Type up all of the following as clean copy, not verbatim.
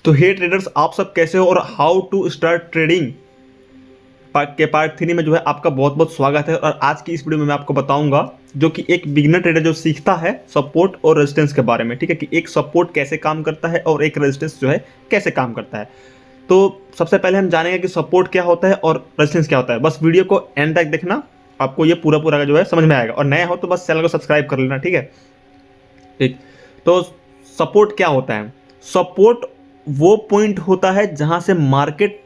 तो हे ट्रेडर्स, आप सब कैसे हो और हाउ टू स्टार्ट ट्रेडिंग के पार्ट 3 में जो है आपका बहुत बहुत स्वागत है। और आज की इस वीडियो में मैं आपको बताऊंगा जो कि एक बिगिनर ट्रेडर जो सीखता है सपोर्ट और रेजिस्टेंस के बारे में, ठीक है, कि एक सपोर्ट कैसे काम करता है और एक रेजिस्टेंस जो है कैसे काम करता है। तो सबसे पहले हम जानेंगे कि सपोर्ट क्या होता है और रेजिस्टेंस क्या होता है। बस वीडियो को एंड तक देखना, आपको ये पूरा पूरा जो है समझ में आएगा। और नया हो तो बस चैनल को सब्सक्राइब कर लेना, ठीक है। ठीक, तो सपोर्ट क्या होता है? सपोर्ट वो पॉइंट होता है जहां से मार्केट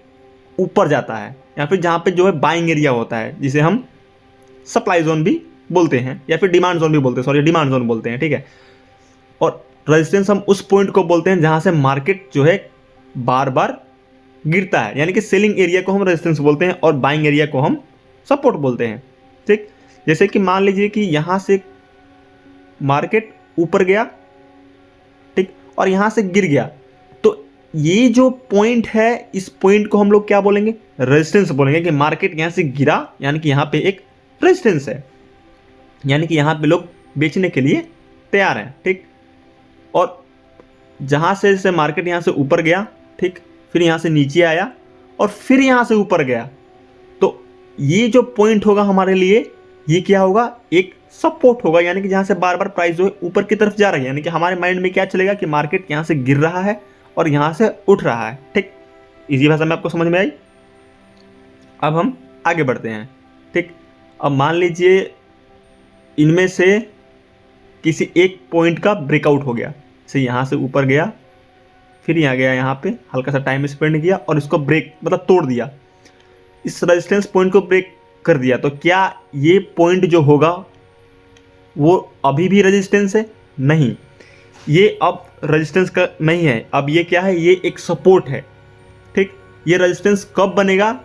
ऊपर जाता है या फिर जहां पे जो है बाइंग एरिया होता है, जिसे हम सप्लाई जोन भी बोलते हैं या फिर डिमांड जोन भी बोलते हैं, सॉरी डिमांड जोन बोलते हैं, ठीक है। और रेजिस्टेंस हम उस पॉइंट को बोलते हैं जहां से मार्केट जो है बार बार गिरता है, यानी कि सेलिंग एरिया को हम रेजिस्टेंस बोलते हैं और बाइंग एरिया को हम सपोर्ट बोलते हैं। ठीक, जैसे कि मान लीजिए कि यहां से मार्केट ऊपर गया, ठीक, और यहां से गिर गया, तो ये जो पॉइंट है इस पॉइंट को हम लोग क्या बोलेंगे? रेजिस्टेंस बोलेंगे। कि मार्केट यहां से गिरा यानी कि यहां पे एक रेजिस्टेंस है, यानी कि यहां पे लोग बेचने के लिए तैयार हैं, ठीक। और जहां से मार्केट यहां से ऊपर गया, ठीक, फिर यहां से नीचे आया और फिर यहां से ऊपर गया, तो ये जो पॉइंट होगा हमारे लिए, ये क्या होगा? एक सपोर्ट होगा, यानी कि जहां से बार बार प्राइस जो है ऊपर की तरफ जा रही है। यानी कि हमारे माइंड में क्या चलेगा कि मार्केट यहां से गिर रहा है और यहां से उठ रहा है, ठीक। इसी भाषा में आपको समझ में आई। अब हम आगे बढ़ते हैं, ठीक। अब मान लीजिए इनमें से किसी एक पॉइंट का ब्रेकआउट हो गया, जैसे यहां से ऊपर गया, फिर यहाँ गया, यहाँ पे हल्का सा टाइम स्पेंड किया और इसको ब्रेक मतलब तोड़ दिया, इस रेजिस्टेंस पॉइंट को ब्रेक कर दिया, तो क्या ये पॉइंट जो होगा वो अभी भी रेजिस्टेंस है? नहीं, ये अब रेजिस्टेंस का नहीं है, अब ये क्या है? ये एक सपोर्ट है, ठीक। ये रेजिस्टेंस कब बनेगा?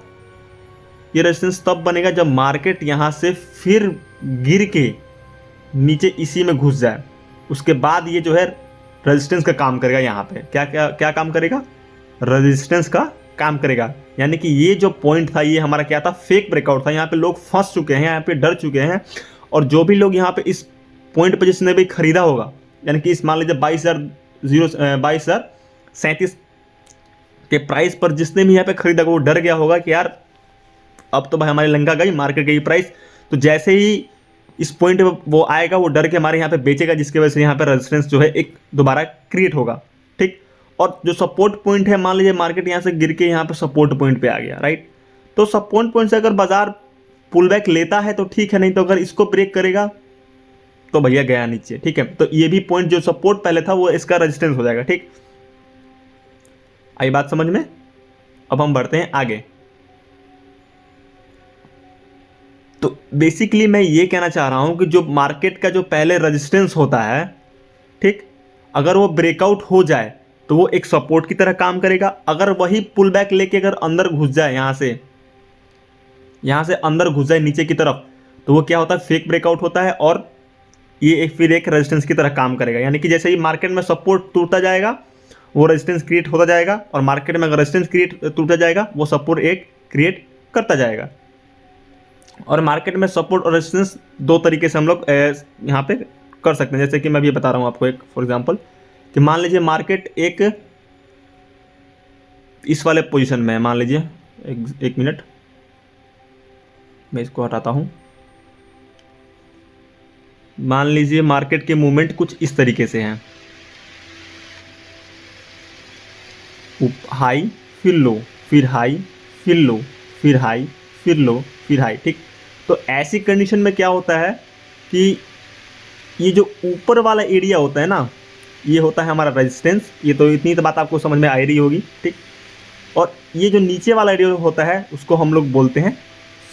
ये रेजिस्टेंस तब बनेगा जब मार्केट यहां से फिर गिर के नीचे इसी में घुस जाए, उसके बाद ये जो है रेजिस्टेंस का काम करेगा। यहाँ पे क्या क्या क्या काम करेगा? रेजिस्टेंस का काम करेगा। यानी कि ये जो पॉइंट था ये हमारा क्या था? फेक ब्रेकआउट था। यहाँ पे लोग फंस चुके हैं, यहाँ पे डर चुके हैं, और जो भी लोग यहाँ पे इस पॉइंट पे जिसने भी खरीदा होगा, यानी कि इस मान लीजिए 22,037 के प्राइस पर जिसने भी यहाँ पे खरीदा वो डर गया होगा कि यार अब तो भाई हमारी लंका गई, मार्केट गई प्राइस। तो जैसे ही इस पॉइंट पे वो आएगा, वो डर के हमारे यहाँ पे बेचेगा, जिसकी वजह से यहाँ पे रेजिस्टेंस जो है एक दोबारा क्रिएट होगा, ठीक। और जो सपोर्ट पॉइंट है, मान लीजिए मार्केट यहाँ से गिर के यहाँ पे सपोर्ट पॉइंट पे आ गया, राइट। तो सपोर्ट पॉइंट से अगर बाजार पुल बैक लेता है तो ठीक है, नहीं तो अगर इसको ब्रेक करेगा तो भैया गया नीचे, ठीक है। तो ये भी पॉइंट जो सपोर्ट पहले था वो इसका रेजिस्टेंस हो जाएगा, ठीक। आई बात समझ में? अब हम बढ़ते हैं आगे। तो बेसिकली मैं ये कहना चाह रहा हूं कि जो मार्केट का जो पहले रेजिस्टेंस होता है, ठीक, अगर वो ब्रेकआउट हो जाए तो वो एक सपोर्ट की तरह काम करेगा। अगर वही पुल बैक लेके अगर अंदर घुस जाए, यहां से अंदर घुस जाए नीचे की तरफ, तो वो क्या होता है? फेक ब्रेकआउट होता है और ये फिर एक रेजिस्टेंस की तरह काम करेगा। यानी कि जैसे ही मार्केट में सपोर्ट टूटता जाएगा वो रेजिस्टेंस क्रिएट होता जाएगा, और मार्केट में अगर रेजिस्टेंस क्रिएट टूटता जाएगा वो सपोर्ट एक क्रिएट करता जाएगा। और मार्केट में सपोर्ट और रेजिस्टेंस दो तरीके से हम लोग यहाँ पे कर सकते हैं। जैसे कि मैं भी बता रहा हूँ आपको एक फॉर एग्जांपल, कि मान लीजिए मार्केट एक इस वाले पोजीशन में है, मान लीजिए एक मिनट मैं इसको हटाता हूँ। मान लीजिए मार्केट के मूवमेंट कुछ इस तरीके से हैं, हाई फिर लो, फिर हाई फिर लो, फिर हाई फिर लो, फिर हाई, ठीक। तो ऐसी कंडीशन में क्या होता है कि ये जो ऊपर वाला एरिया होता है ना, ये होता है हमारा रेजिस्टेंस। ये तो इतनी तो बात आपको समझ में आ रही होगी, ठीक। और ये जो नीचे वाला एरिया होता है उसको हम लोग बोलते हैं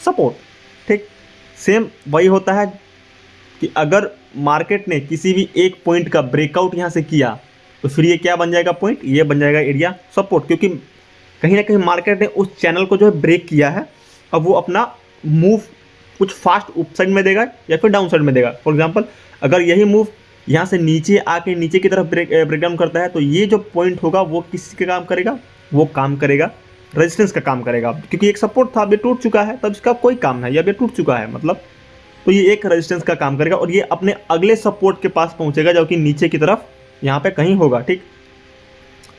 सपोर्ट, ठीक। सेम वही होता है कि अगर मार्केट ने किसी भी एक पॉइंट का ब्रेकआउट यहाँ से किया तो फिर ये क्या बन जाएगा? पॉइंट, ये बन जाएगा एरिया सपोर्ट, क्योंकि कहीं ना कहीं मार्केट ने उस चैनल को जो है ब्रेक किया है। अब वो अपना मूव कुछ फास्ट अप साइड में देगा या फिर डाउन साइड में देगा। फॉर एग्जांपल अगर यही मूव यहाँ से नीचे आके नीचे की तरफ ब्रेकडाउन करता है, तो ये जो पॉइंट होगा वो किसका काम करेगा? वो काम करेगा रेजिस्टेंस का काम करेगा, क्योंकि एक सपोर्ट था, अब ये टूट चुका है, तब इसका कोई काम नहीं, अब ये टूट चुका है मतलब, तो ये एक रेजिस्टेंस का काम करेगा और ये अपने अगले सपोर्ट के पास पहुंचेगा जो कि नीचे की तरफ यहाँ पे कहीं होगा, ठीक।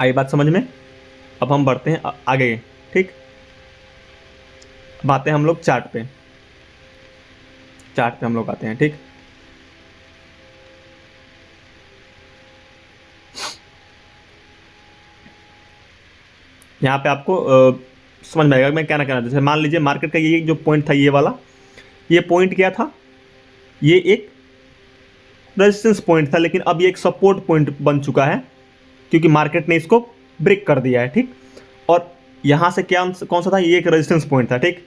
आई बात समझ में? अब हम बढ़ते हैं आगे, ठीक। अब आते हैं हम लोग चार्ट पे हम लोग आते हैं, ठीक। यहाँ पे आपको समझ में आएगा मैं क्या ना कहना। जैसे मान लीजिए मार्केट का ये जो पॉइंट था, ये वाला, ये पॉइंट क्या था, ये एक रेजिस्टेंस पॉइंट था, लेकिन अब ये एक सपोर्ट पॉइंट बन चुका है क्योंकि मार्केट ने इसको ब्रेक कर दिया है, ठीक। और यहाँ से क्या कौन सा था, ये एक रेजिस्टेंस पॉइंट था, ठीक।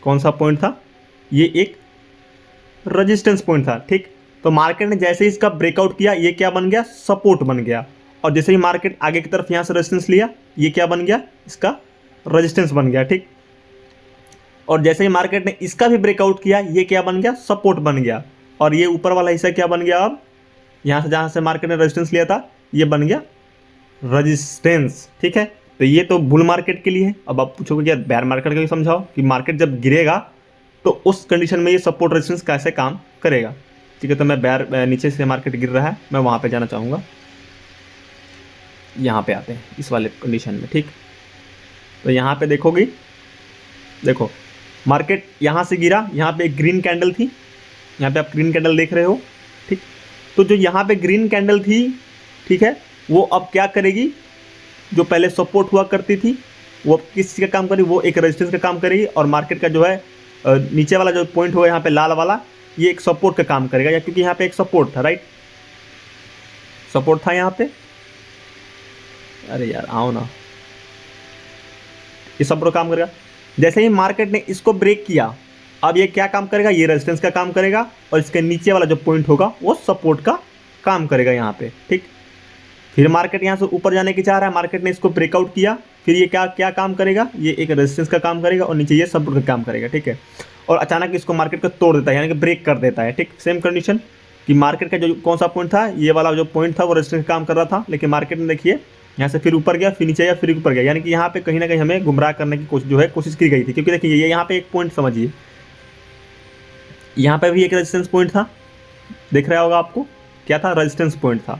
कौन सा पॉइंट था, ये एक रेजिस्टेंस पॉइंट था, ठीक। तो मार्केट ने जैसे ही इसका ब्रेकआउट किया, ये क्या बन गया, सपोर्ट बन गया। और जैसे ही मार्केट आगे की तरफ यहाँ से रेजिस्टेंस लिया, ये क्या बन गया, इसका रेजिस्टेंस बन गया, ठीक। और जैसे ही मार्केट ने इसका भी ब्रेकआउट किया, ये क्या बन गया, सपोर्ट बन गया। और ये ऊपर वाला हिस्सा क्या बन गया, अब यहाँ से जहाँ से मार्केट ने रेजिस्टेंस लिया था, ये बन गया रेजिस्टेंस, ठीक है। तो ये तो बुल मार्केट के लिए है। अब आप पूछोगे कि यार बेयर मार्केट का भी समझाओ कि मार्केट जब गिरेगा तो उस कंडीशन में ये सपोर्ट रेजिस्टेंस कैसे काम करेगा, ठीक है। तो मैं बेयर, नीचे से मार्केट गिर रहा है, मैं वहाँ पे जाना चाहूँगा। यहाँ पे आते हैं इस वाले कंडीशन में, ठीक। तो यहाँ पे देखोगे, देखो मार्केट यहाँ से गिरा, यहाँ पे एक ग्रीन कैंडल थी, यहाँ पे आप ग्रीन कैंडल देख रहे हो, ठीक। तो जो यहाँ पे ग्रीन कैंडल थी, ठीक है, वो अब क्या करेगी, जो पहले सपोर्ट हुआ करती थी वो अब किस चीज़ का काम करेगी, वो एक रेजिस्टेंस का काम करेगी। और मार्केट का जो है नीचे वाला जो पॉइंट होगा यहाँ पे लाल वाला, ये एक सपोर्ट का काम करेगा, या क्योंकि यहाँ पे एक सपोर्ट था, राइट, सपोर्ट था यहाँ पे। अरे यार आओ ना, ये सपोर्ट काम करेगा। जैसे ही मार्केट ने इसको ब्रेक किया, अब ये क्या काम करेगा, ये रेजिस्टेंस का काम करेगा, और इसके नीचे वाला जो पॉइंट होगा वो सपोर्ट का काम करेगा यहाँ पे, ठीक। फिर मार्केट यहाँ से ऊपर जाने की चाह रहा है, मार्केट ने इसको ब्रेकआउट किया, फिर ये क्या क्या काम करेगा, ये एक रेजिस्टेंस का काम करेगा और नीचे ये सपोर्ट का काम करेगा, ठीक है। और अचानक इसको मार्केट को तोड़ देता है, यानी कि ब्रेक कर देता है, ठीक। सेम कंडीशन कि मार्केट का जो कौन सा पॉइंट था, ये वाला जो पॉइंट था वो रेजिस्टेंस का काम कर रहा था, लेकिन मार्केट ने देखिए यहाँ से फिर ऊपर गया, फिर नीचे गया, फिर ऊपर गया, यानी कि यहाँ पे कहीं ना कहीं हमें गुमराह करने की कोशिश की गई थी। क्योंकि देखिए ये यहाँ पे एक पॉइंट समझिए, यहाँ पे भी एक रेजिस्टेंस पॉइंट था, दिख रहा होगा आपको, क्या था, रेजिस्टेंस पॉइंट था।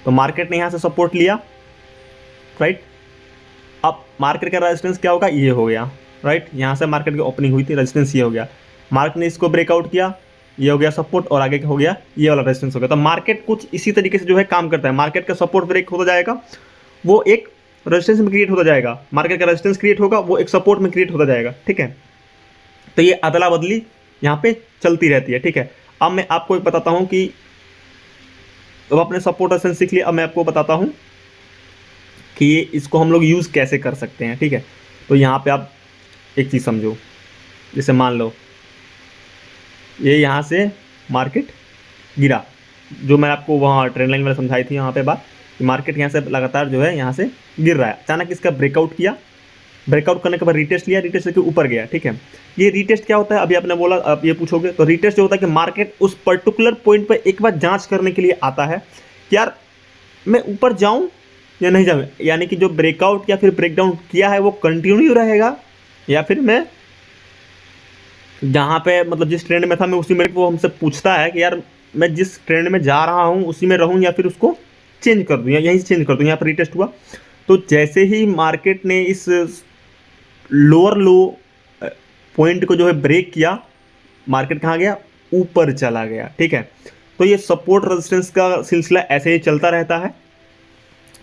तो मार्केट ने यहाँ से सपोर्ट लिया, राइट। अब मार्केट का रेजिस्टेंस क्या होगा, ये हो गया, राइट। यहाँ से मार्केट की ओपनिंग हुई थी, रेजिस्टेंस ये हो गया, मार्केट ने इसको ब्रेकआउट किया, ये हो गया सपोर्ट, और आगे हो गया ये वाला रेजिस्टेंस हो गया। तो मार्केट कुछ इसी तरीके से जो है काम करता है। मार्केट का सपोर्ट ब्रेक होता जाएगा, वो एक रेजिस्टेंस में क्रिएट होता जाएगा, मार्केट का रेजिस्टेंस क्रिएट होगा, वो एक सपोर्ट में क्रिएट होता जाएगा, ठीक है। तो ये अदला बदली यहाँ पे चलती रहती है, ठीक है। अब मैं आपको एक बताता हूँ कि अब आपने सपोर्ट रेजिस्टेंस सीख लिया, अब मैं आपको बताता हूँ कि ये इसको हम लोग यूज़ कैसे कर सकते हैं, ठीक है। तो यहाँ पे आप एक चीज़ समझो, जैसे मान लो ये यहाँ से मार्केट गिरा, जो मैं आपको वहाँ ट्रेंड लाइन में समझाई थी यहाँ पे बात, कि मार्केट यहाँ से लगातार जो है यहाँ से गिर रहा है, अचानक इसका ब्रेकआउट किया, ब्रेकआउट करने के बाद रीटेस्ट लिया, रीटेस्ट के ऊपर गया, ठीक है। ये रीटेस्ट क्या होता है, अभी आपने बोला, आप ये पूछोगे, तो रीटेस्ट जो होता है कि मार्केट उस पर्टिकुलर पॉइंट पर एक बार जांच करने के लिए आता है कि यार मैं ऊपर जाऊं या नहीं जाऊं, यानी कि जो ब्रेकआउट या फिर ब्रेकडाउन किया है वो कंटिन्यू रहेगा, या फिर मैं जहाँ पे मतलब जिस ट्रेंड में था मैं उसी में, वो हमसे पूछता है कि यार मैं जिस ट्रेंड में जा रहा हूँ उसी में रहूँ या फिर उसको चेंज कर दूँ, या यहीं से चेंज कर दूँ। यहाँ पर रीटेस्ट हुआ, तो जैसे ही मार्केट ने इस लोअर लो पॉइंट को जो है ब्रेक किया, मार्केट कहाँ गया, ऊपर चला गया, ठीक है। तो ये सपोर्ट रेजिस्टेंस का सिलसिला ऐसे ही चलता रहता है।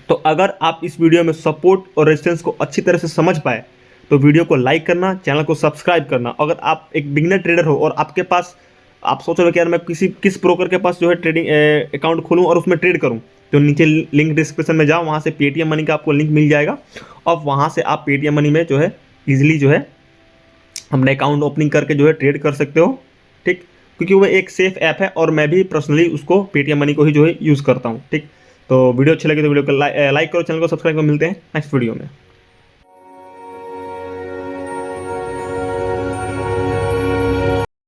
तो अगर आप इस वीडियो में सपोर्ट और रेजिस्टेंस को अच्छी तरह से समझ पाए तो वीडियो को लाइक करना, चैनल को सब्सक्राइब करना। अगर आप एक बिगिनर ट्रेडर हो और आपके पास, आप सोच रहे हो कि यार मैं किस ब्रोकर के पास जो है ट्रेडिंग अकाउंट खोलूँ और उसमें ट्रेड करूँ, तो नीचे लिंक डिस्क्रिप्शन में जाओ, वहाँ से पेटीएम मनी का आपको लिंक मिल जाएगा, और वहाँ से आप पेटीएम मनी में जो है ईजिली जो है अपने अकाउंट ओपनिंग करके जो है ट्रेड कर सकते हो, ठीक। क्योंकि वो एक सेफ ऐप है और मैं भी पर्सनली उसको पेटीएम मनी को ही जो है यूज़ करता हूँ, ठीक। तो वीडियो अच्छी लगी तो वीडियो को लाइक करो, चैनल को सब्सक्राइब करो। मिलते हैं नेक्स्ट वीडियो में।